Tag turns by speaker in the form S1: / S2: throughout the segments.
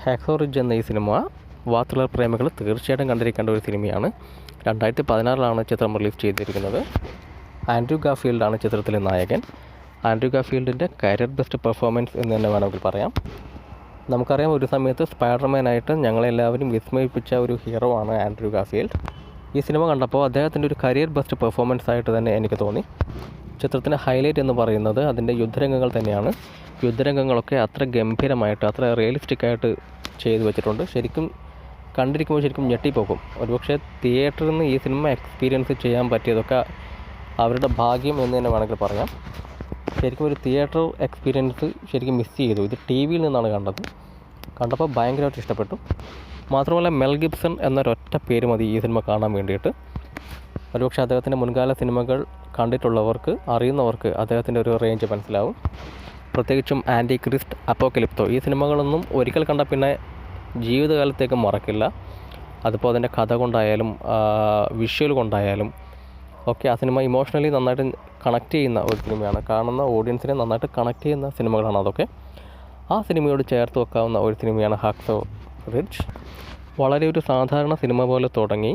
S1: Hacksaw ridge എന്ന ഈ cinema വാർ പ്രേമികൾ തീർച്ചയായിട്ടും കണ്ടിരിക്കേണ്ട ഒരു സിനിമയാണ്. 2016 ചിത്രം റിലീസ് ചെയ്തിരിക്കുന്നത്. ആൻഡ്രൂ ഗാർഫീൽഡാണ് ചിത്രത്തിലെ നായകൻ. ആൻഡ്രൂ ഗാർഫീൽഡിൻ്റെ കരിയർ ബെസ്റ്റ് പെർഫോമൻസ് എന്ന് തന്നെ വേണമെങ്കിൽ പറയാം. നമുക്കറിയാം, ഒരു സമയത്ത് സ്പൈഡർമാനായിട്ട് ഞങ്ങളെല്ലാവരും വിസ്മയിപ്പിച്ച ഒരു ഹീറോ ആണ് ആൻഡ്രൂ ഗാർഫീൽഡ്. ഈ സിനിമ കണ്ടപ്പോൾ അദ്ദേഹത്തിൻ്റെ ഒരു കരിയർ ബെസ്റ്റ് പെർഫോമൻസ് ആയിട്ട് തന്നെ എനിക്ക് തോന്നി. ചിത്രത്തിൻ്റെ ഹൈലൈറ്റ് എന്ന് പറയുന്നത് അതിൻ്റെ യുദ്ധരംഗങ്ങൾ തന്നെയാണ്. യുദ്ധരംഗങ്ങളൊക്കെ അത്ര ഗംഭീരമായിട്ട്, അത്ര റിയലിസ്റ്റിക്കായിട്ട് ചെയ്തു വെച്ചിട്ടുണ്ട്. ശരിക്കും കണ്ടിരിക്കുമ്പോൾ ശരിക്കും ഞെട്ടിപ്പോക്കും. ഒരുപക്ഷെ തിയേറ്ററിൽ നിന്ന് ഈ സിനിമ എക്സ്പീരിയൻസ് ചെയ്യാൻ പറ്റിയതൊക്കെ അവരുടെ ഭാഗ്യം എന്ന് തന്നെ വേണമെങ്കിൽ പറയാം. ശരിക്കും ഒരു തിയേറ്റർ എക്സ്പീരിയൻസ് ശരിക്കും മിസ് ചെയ്തു. ഇത് ടി വിയിൽ നിന്നാണ് കണ്ടപ്പോൾ ഭയങ്കരമായിട്ട് ഇഷ്ടപ്പെട്ടു. മാത്രമല്ല, മെൽ ഗിബ്സൺ എന്നൊരൊറ്റ പേര് മതി ഈ സിനിമ കാണാൻ വേണ്ടിയിട്ട്. ഒരുപക്ഷെ അദ്ദേഹത്തിൻ്റെ മുൻകാല സിനിമകൾ കണ്ടിട്ടുള്ളവർക്ക്, അറിയുന്നവർക്ക് അദ്ദേഹത്തിൻ്റെ ഒരു റേഞ്ച് മനസ്സിലാവും. പ്രത്യേകിച്ചും ആൻറ്റി ക്രിസ്റ്റ്, അപ്പോക്കലിപ്തോ, ഈ സിനിമകളൊന്നും ഒരിക്കൽ കണ്ട പിന്നെ ജീവിതകാലത്തേക്ക് മറക്കില്ല. അതിപ്പോൾ അതിൻ്റെ കഥ കൊണ്ടായാലും വിഷ്വൽ കൊണ്ടായാലും ഒക്കെ ആ സിനിമ ഇമോഷണലി നന്നായിട്ട് കണക്ട് ചെയ്യുന്ന ഒരു സിനിമയാണ്. കാണുന്ന ഓഡിയൻസിനെ നന്നായിട്ട് കണക്ട് ചെയ്യുന്ന സിനിമകളാണ് അതൊക്കെ. ആ സിനിമയോട് ചേർത്ത് വെക്കാവുന്ന ഒരു സിനിമയാണ് ഹാക്സോ റിഡ്ജ്. വളരെ ഒരു സാധാരണ സിനിമ പോലെ തുടങ്ങി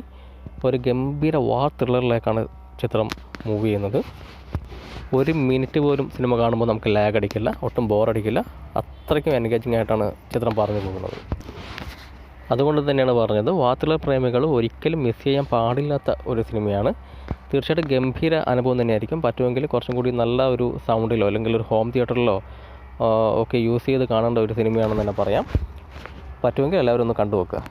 S1: ഒരു ഗംഭീര വാർ ത്രില്ലറിലേക്കാണ് ചിത്രം മൂവ് ചെയ്യുന്നത്. ഒരു മിനിറ്റ് പോലും സിനിമ കാണുമ്പോൾ നമുക്ക് ലാഗ് അടിക്കില്ല, ഒട്ടും ബോറടിക്കില്ല. അത്രയ്ക്കും എൻഗേജിങ് ആയിട്ടാണ് ചിത്രം പറഞ്ഞു പോകുന്നത്. അതുകൊണ്ട് തന്നെയാണ് പറഞ്ഞത്, വാർ ത്രില്ലർ പ്രേമികൾ ഒരിക്കലും മിസ് ചെയ്യാൻ പാടില്ലാത്ത ഒരു സിനിമയാണ്. തീർച്ചയായിട്ടും ഗംഭീര അനുഭവം തന്നെയായിരിക്കും. പറ്റുമെങ്കിൽ കുറച്ചും കൂടി നല്ല ഒരു സൗണ്ടിലോ അല്ലെങ്കിൽ ഒരു ഹോം തിയേറ്ററിലോ ഒക്കെ യൂസ് ചെയ്ത് കാണേണ്ട ഒരു സിനിമയാണെന്ന് തന്നെ പറയാം. പറ്റുമെങ്കിൽ എല്ലാവരും ഒന്ന് കണ്ടുവെക്കുക.